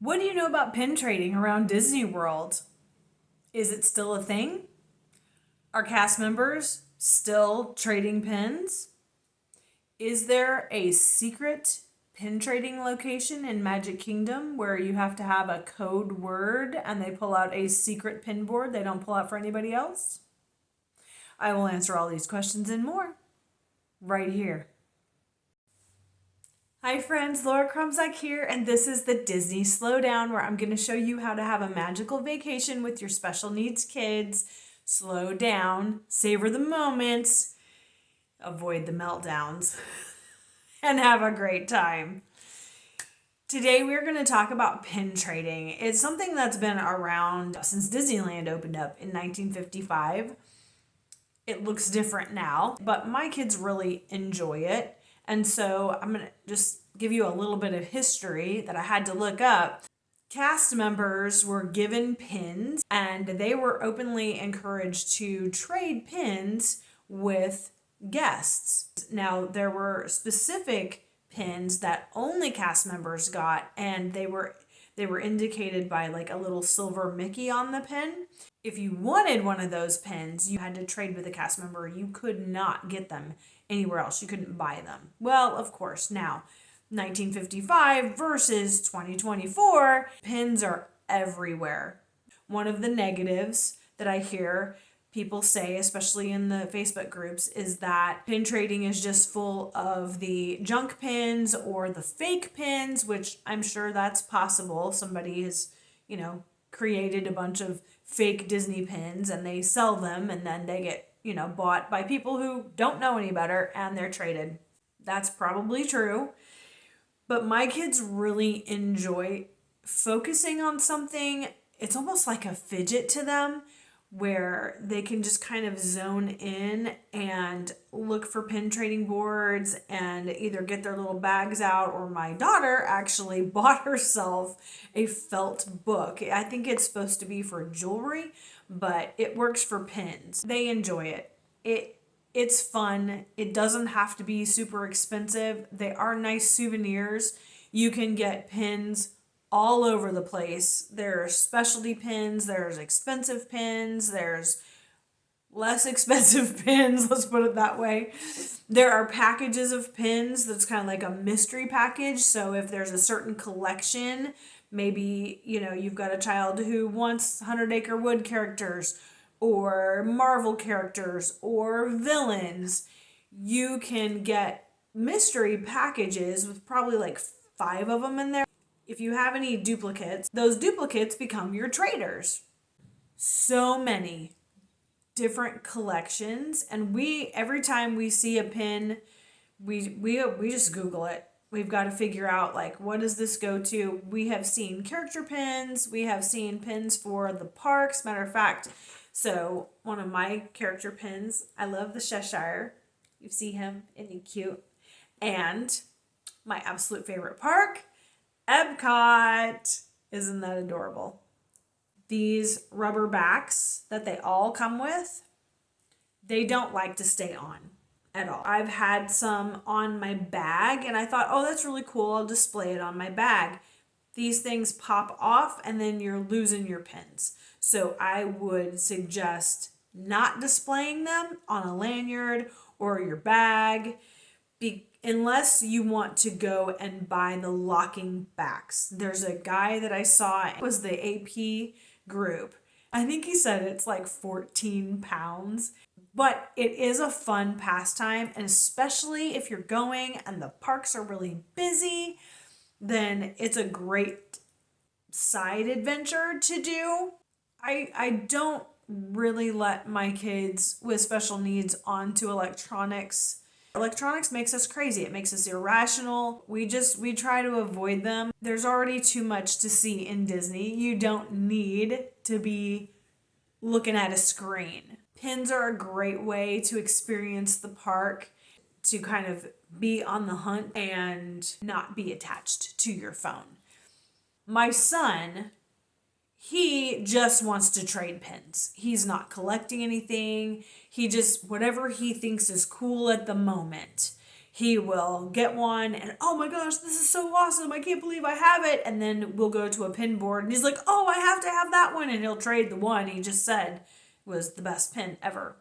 What do you know about pin trading around Disney World? Is it still a thing? Are cast members still trading pins? Is there a secret pin trading location in Magic Kingdom where you have to have a code word and they pull out a secret pin board they don't pull out for anybody else? I will answer all these questions and more right here. Hi friends, Laura Krumzak here, and this is the Disney Slowdown where I'm going to show you how to have a magical vacation with your special needs kids. Slow down, savor the moments, avoid the meltdowns, and have a great time. Today we're going to talk about pin trading. It's something that's been around since Disneyland opened up in 1955. It looks different now, but my kids really enjoy it. And so I'm going to just give you a little bit of history that I had to look up. Cast members were given pins and they were openly encouraged to trade pins with guests. Now, there were specific pins that only cast members got, and they were indicated by like a little silver Mickey on the pin. If you wanted one of those pins, you had to trade with a cast member. You could not get them anywhere else. You couldn't buy them. Well, of course, now 1955 versus 2024, pins are everywhere. One of the negatives that I hear people say, especially in the Facebook groups, is that pin trading is just full of the junk pins or the fake pins, which I'm sure that's possible. Somebody has, created a bunch of fake Disney pins and they sell them and then they get, bought by people who don't know any better and they're traded. That's probably true. But my kids really enjoy focusing on something. It's almost like a fidget to them where they can just kind of zone in and look for pin trading boards and either get their little bags out, or my daughter actually bought herself a felt book. I think it's supposed to be for jewelry, but it works for pins. They enjoy it. It's fun. It doesn't have to be super expensive. They are nice souvenirs. You can get pins all over the place. There are specialty pins, there's expensive pins, there's less expensive pins, let's put it that way. There are packages of pins that's kind of like a mystery package. So if there's a certain collection, maybe, you've got a child who wants 100 Acre Wood characters or Marvel characters or villains, you can get mystery packages with probably like 5 of them in there. If you have any duplicates, those duplicates become your traders. So many different collections, and every time we see a pin, we just Google it. We've got to figure out, like, what does this go to? We have seen character pins. We have seen pins for the parks. Matter of fact, so one of my character pins, I love the Cheshire. You see him, isn't he cute? And my absolute favorite park, Epcot. Isn't that adorable? These rubber backs that they all come with, they don't like to stay on at all. I've had some on my bag and I thought, oh, that's really cool. I'll display it on my bag. These things pop off and then you're losing your pins. So I would suggest not displaying them on a lanyard or your bag, unless you want to go and buy the locking backs. There's a guy that I saw, it was the AP group. I think he said it's like 14 pounds, but it is a fun pastime. And especially if you're going and the parks are really busy, then it's a great side adventure to do. I don't really let my kids with special needs onto electronics. Electronics makes us crazy. It makes us irrational. We try to avoid them. There's already too much to see in Disney. You don't need to be looking at a screen. Pins are a great way to experience the park, to kind of be on the hunt and not be attached to your phone. My son, he just wants to trade pins. He's not collecting anything. He just, whatever he thinks is cool at the moment, He will get one and, oh my gosh, this is so awesome. I can't believe I have it. And then we'll go to a pin board and he's like, oh, I have to have that one. And he'll trade the one he just said was the best pin ever.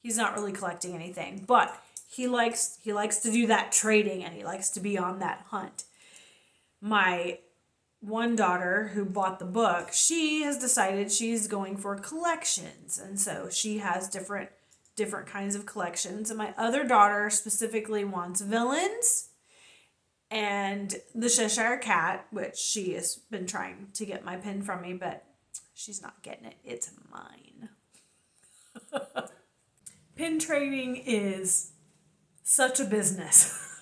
He's not really collecting anything, but he likes to do that trading and he likes to be on that hunt. My one daughter who bought the book, she has decided she's going for collections. And so she has different kinds of collections. And my other daughter specifically wants villains and the Cheshire Cat, which she has been trying to get my pin from me, but she's not getting it. It's mine. Pin trading is such a business.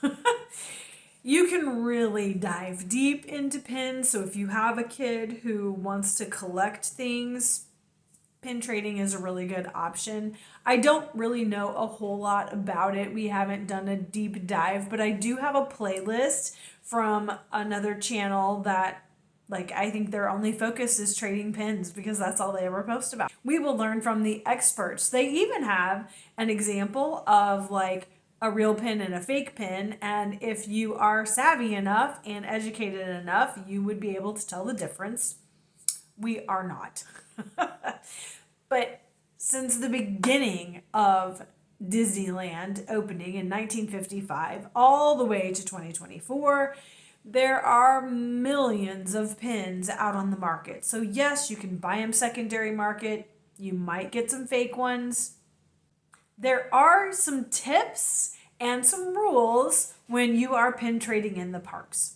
You can really dive deep into pins. So if you have a kid who wants to collect things, pin trading is a really good option. I don't really know a whole lot about it. We haven't done a deep dive, but I do have a playlist from another channel that, like, I think their only focus is trading pins because that's all they ever post about. We will learn from the experts. They even have an example of like a real pin and a fake pin, and if you are savvy enough and educated enough, you would be able to tell the difference. We are not. But since the beginning of Disneyland opening in 1955 all the way to 2024, there are millions of pins out on the market. So yes, you can buy them secondary market. You might get some fake ones. There are some tips and some rules when you are pin trading in the parks.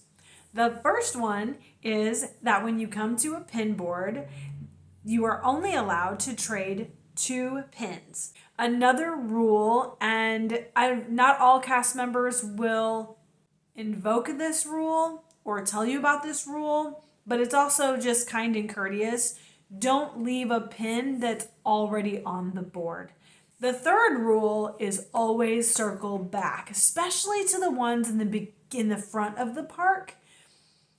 The first one is that when you come to a pin board, you are only allowed to trade 2 pins. Another rule, and not all cast members will invoke this rule or tell you about this rule, but it's also just kind and courteous. Don't leave a pin that's already on the board. The third rule is always circle back, especially to the ones in the front of the park.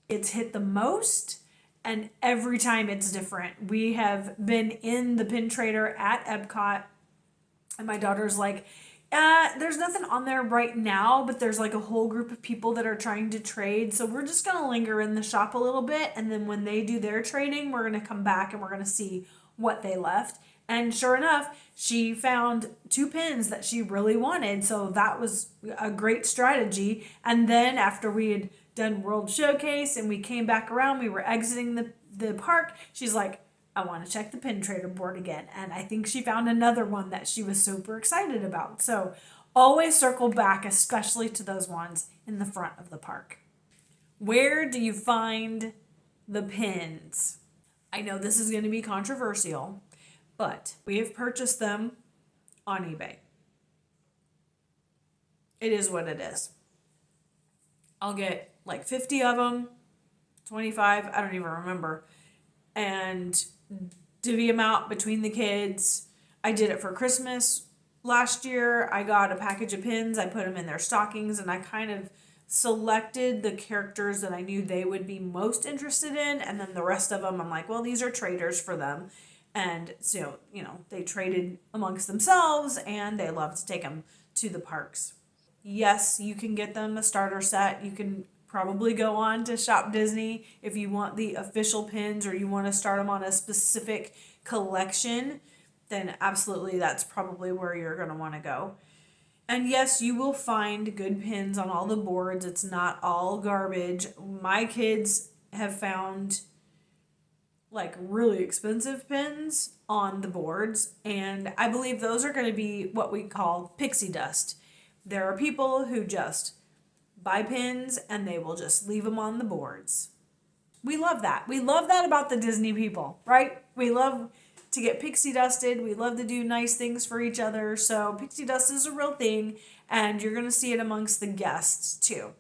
It's hit the most, and every time it's different. We have been in the pin trader at Epcot, and my daughter's like, there's nothing on there right now, but there's like a whole group of people that are trying to trade. So we're just going to linger in the shop a little bit. And then when they do their trading, we're going to come back and we're going to see what they left. And sure enough, she found 2 pins that she really wanted. So that was a great strategy. And then after we had done World Showcase and we came back around, we were exiting the park. She's like, I want to check the pin trader board again. And I think she found another one that she was super excited about. So always circle back, especially to those ones in the front of the park. Where do you find the pins? I know this is going to be controversial, but we have purchased them on eBay. It is what it is. I'll get like 50 of them, 25, I don't even remember. And divvy them out between the kids. I did it for Christmas last year. I got a package of pins. I put them in their stockings, and I kind of selected the characters that I knew they would be most interested in. And then the rest of them, I'm like, well, these are traders for them. And so, they traded amongst themselves, and they love to take them to the parks. Yes, you can get them a starter set. You can probably go on to Shop Disney if you want the official pins or you want to start them on a specific collection, then absolutely that's probably where you're going to want to go. And yes, you will find good pins on all the boards. It's not all garbage. My kids have found like really expensive pins on the boards, and I believe those are going to be what we call pixie dust. There are people who just buy pins and they will just leave them on the boards. We love that. We love that about the Disney people, right? We love to get pixie dusted. We love to do nice things for each other. So pixie dust is a real thing, and you're going to see it amongst the guests too.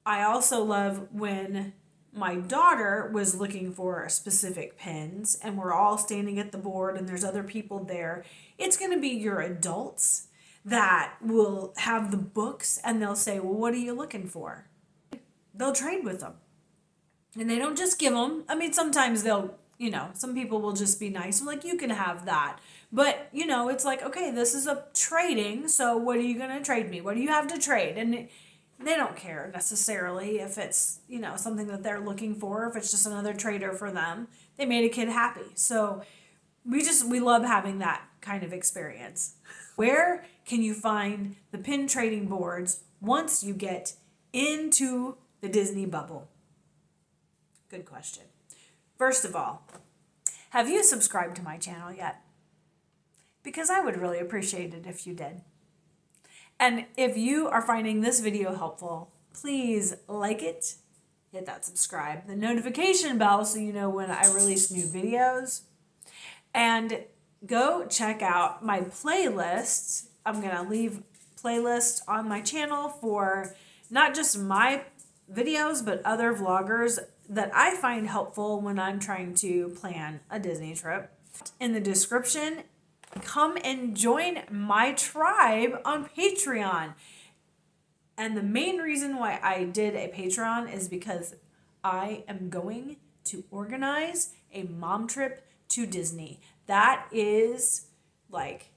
I also love when my daughter was looking for specific pins and we're all standing at the board and there's other people there. It's going to be your adults that will have the books and they'll say, well, what are you looking for? They'll trade with them. And they don't just give them. I mean, sometimes they'll, some people will just be nice, like, you can have that. But, it's like, okay, this is a trading, so what are you going to trade me? What do you have to trade? And they don't care necessarily if it's, something that they're looking for, if it's just another trader for them. They made a kid happy. So we love having that kind of experience. Where can you find the pin trading boards once you get into the Disney bubble? Good question. First of all, have you subscribed to my channel yet? Because I would really appreciate it if you did. And if you are finding this video helpful, please like it, hit that subscribe, the notification bell so you know when I release new videos, and go check out my playlists. I'm going to leave playlists on my channel for not just my videos, but other vloggers that I find helpful when I'm trying to plan a Disney trip. In the description, come and join my tribe on Patreon. And the main reason why I did a Patreon is because I am going to organize a mom trip to Disney. That is like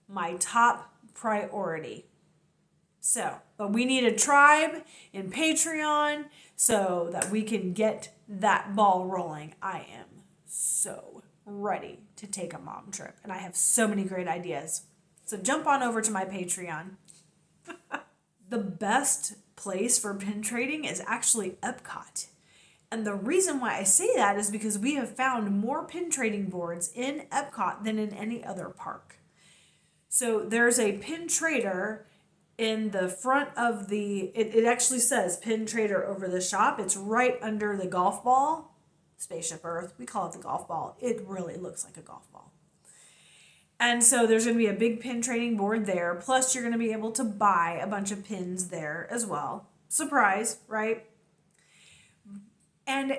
my top priority. But we need a tribe in Patreon so that we can get that ball rolling. I am so ready to take a mom trip, and I have so many great ideas. So jump on over to my Patreon. The best place for pin trading is actually Epcot. And the reason why I say that is because we have found more pin trading boards in Epcot than in any other park. So there's a pin trader in the front of it actually says pin trader over the shop. It's right under the golf ball, Spaceship Earth. We call it the golf ball. It really looks like a golf ball. And so there's going to be a big pin trading board there. Plus you're going to be able to buy a bunch of pins there as well. Surprise, right? And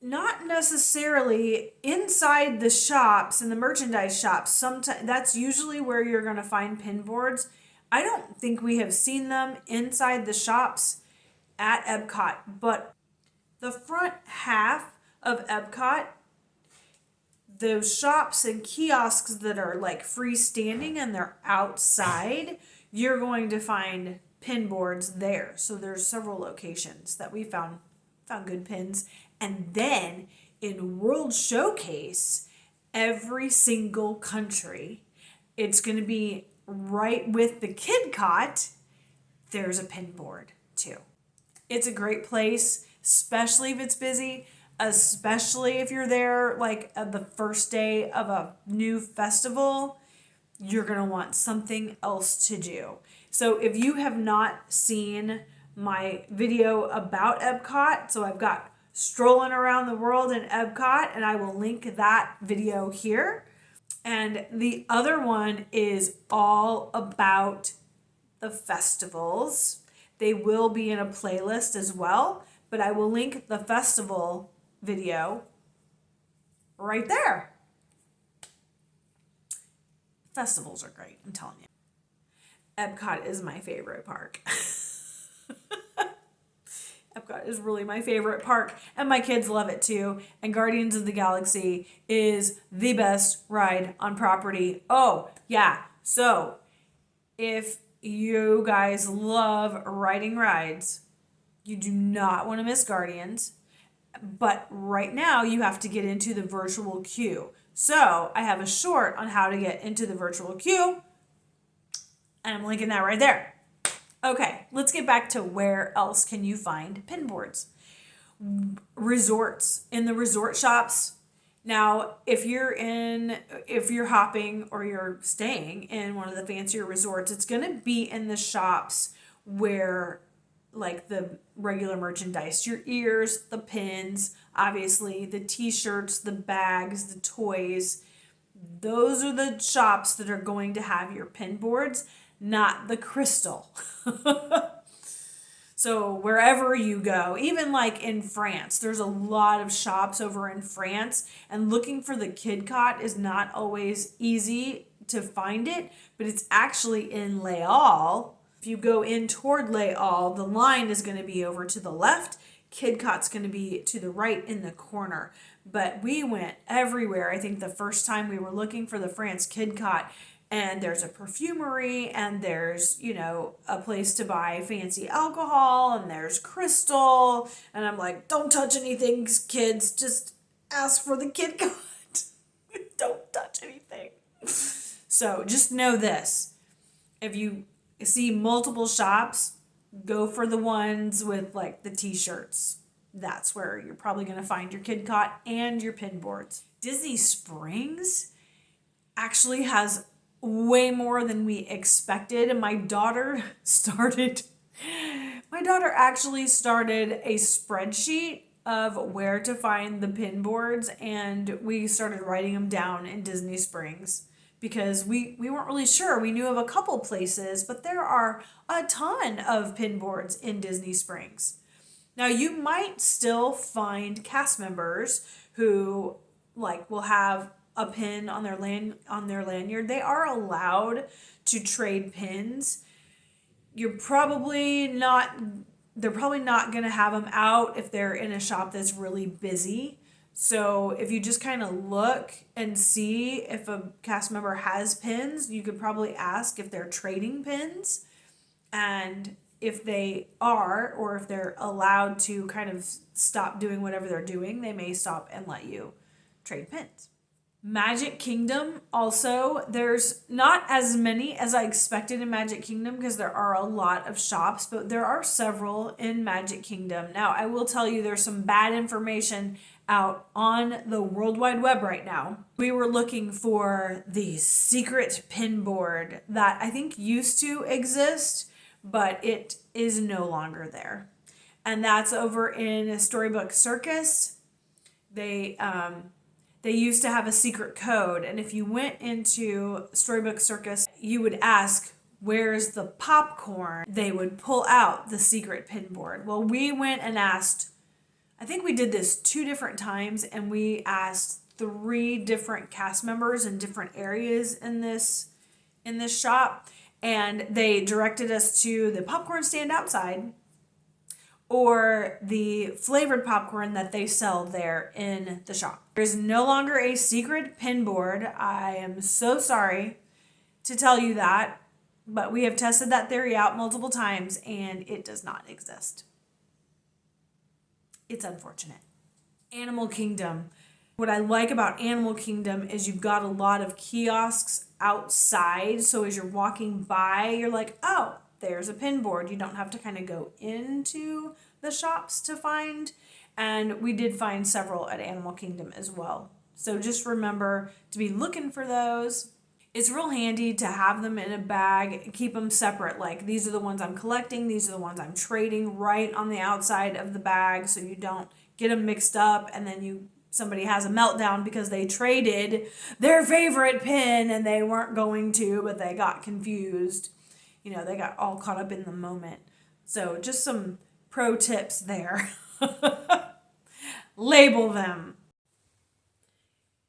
not necessarily inside the shops and the merchandise shops. Sometimes that's usually where you're going to find pin boards. I don't think we have seen them inside the shops at Epcot, but the front half of Epcot, those shops and kiosks that are like freestanding and they're outside, you're going to find pin boards there. So there's several locations that we found good pins. And then in World Showcase, every single country, it's going to be right with the kid cot, there's a pin board too. It's a great place, especially if it's busy, especially if you're there like at the first day of a new festival. You're going to want something else to do. So if you have not seen my video about Epcot, so I've got strolling around the world in Epcot, and I will link that video here. And the other one is all about the festivals. They will be in a playlist as well, but I will link the festival video right there. Festivals are great, I'm telling you. Epcot is my favorite park. Epcot is really my favorite park, and my kids love it too. And Guardians of the Galaxy is the best ride on property. Oh, yeah. So, if you guys love riding rides, you do not want to miss Guardians. But right now, you have to get into the virtual queue. So, I have a short on how to get into the virtual queue, and I'm linking that right there. Okay, let's get back to where else can you find pin boards. Resorts, in the resort shops. Now, if you're hopping or you're staying in one of the fancier resorts, it's going to be in the shops where like the regular merchandise, your ears, the pins, obviously the t-shirts, the bags, the toys. Those are the shops that are going to have your pin boards, not the crystal. So wherever you go, even like in France, there's a lot of shops over in France, and looking for the kid cot is not always easy to find it, but it's actually in Les Halles. If you go in toward Les Halles, the line is going to be over to the left. KidCot's going to be to the right in the corner. But we went everywhere. I think the first time we were looking for the France KidCot, and there's a perfumery, and there's, a place to buy fancy alcohol, and there's Crystal. And I'm like, don't touch anything, kids. Just ask for the KidCot. Don't touch anything. So just know this. If you see multiple shops, go for the ones with like the t-shirts. That's where you're probably going to find your KidCot and your pin boards. Disney Springs actually has way more than we expected. And my daughter actually started a spreadsheet of where to find the pin boards, and we started writing them down in Disney Springs because we weren't really sure. We knew of a couple places, but there are a ton of pin boards in Disney Springs. Now, you might still find cast members who will have a pin on their lanyard. They are allowed to trade pins. They're probably not going to have them out if they're in a shop that's really busy. So if you just kind of look and see if a cast member has pins, you could probably ask if they're trading pins. And if they are, or if they're allowed to kind of stop doing whatever they're doing, they may stop and let you trade pins. Magic Kingdom also, there's not as many as I expected in Magic Kingdom because there are a lot of shops, but there are several in Magic Kingdom. Now, I will tell you there's some bad information out on the World Wide Web right now. We were looking for the secret pin board that I think used to exist, but it is no longer there. And that's over in Storybook Circus. They used to have a secret code, and if you went into Storybook Circus, you would ask, where's the popcorn? They would pull out the secret pin board. Well, we went and asked, I think we did this 2 different times, and we asked 3 different cast members in different areas in this shop, and they directed us to the popcorn stand outside or the flavored popcorn that they sell there in the shop. There's no longer a secret pin board. I am so sorry to tell you that, but we have tested that theory out multiple times and it does not exist. It's unfortunate. Animal Kingdom. What I like about Animal Kingdom is you've got a lot of kiosks outside. So as you're walking by, you're like, oh, there's a pin board. You don't have to kind of go into the shops to find. And we did find several at Animal Kingdom as well. So just remember to be looking for those. It's real handy to have them in a bag, keep them separate. Like these are the ones I'm collecting, these are the ones I'm trading right on the outside of the bag so you don't get them mixed up and then somebody has a meltdown because they traded their favorite pin and they weren't going to, but they got confused. They got all caught up in the moment. So just some pro tips there. Label them.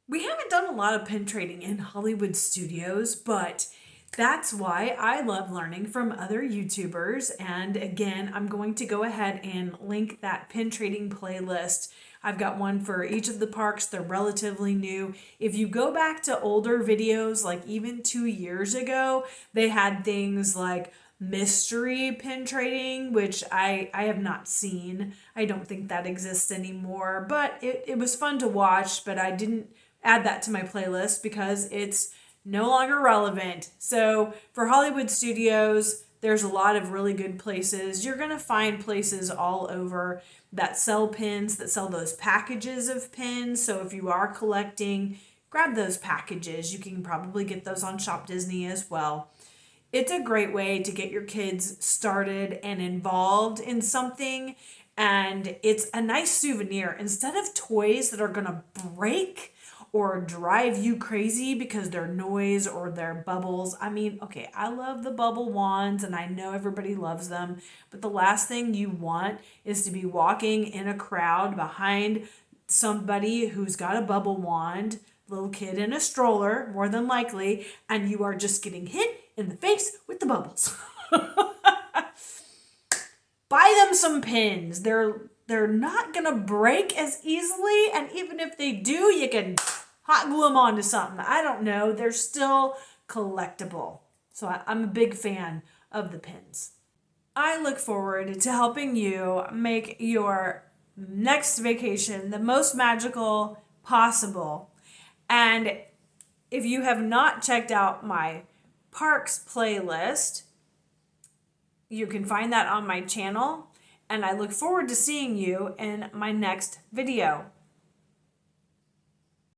We haven't done a lot of pin trading in Hollywood Studios, but that's why I love learning from other YouTubers. And again, I'm going to go ahead and link that pin trading playlist. I've got one for each of the parks. They're relatively new. If you go back to older videos, like even 2 years ago, they had things like mystery pin trading, which I have not seen. I don't think that exists anymore, but it was fun to watch, but I didn't add that to my playlist because it's no longer relevant. So for Hollywood Studios, there's a lot of really good places. You're going to find places all over that sell pins, that sell those packages of pins. So if you are collecting, grab those packages. You can probably get those on Shop Disney as well. It's a great way to get your kids started and involved in something. And it's a nice souvenir. Instead of toys that are going to break or drive you crazy because they're noise or they're bubbles. I mean, okay, I love the bubble wands and I know everybody loves them, but the last thing you want is to be walking in a crowd behind somebody who's got a bubble wand, little kid in a stroller, more than likely, and you are just getting hit in the face with the bubbles. Buy them some pins. They're they're not gonna break as easily, and even if they do, you can hot glue them onto something. I don't know. They're still collectible. So I'm a big fan of the pins. I look forward to helping you make your next vacation the most magical possible. And if you have not checked out my parks playlist, you can find that on my channel. And I look forward to seeing you in my next video.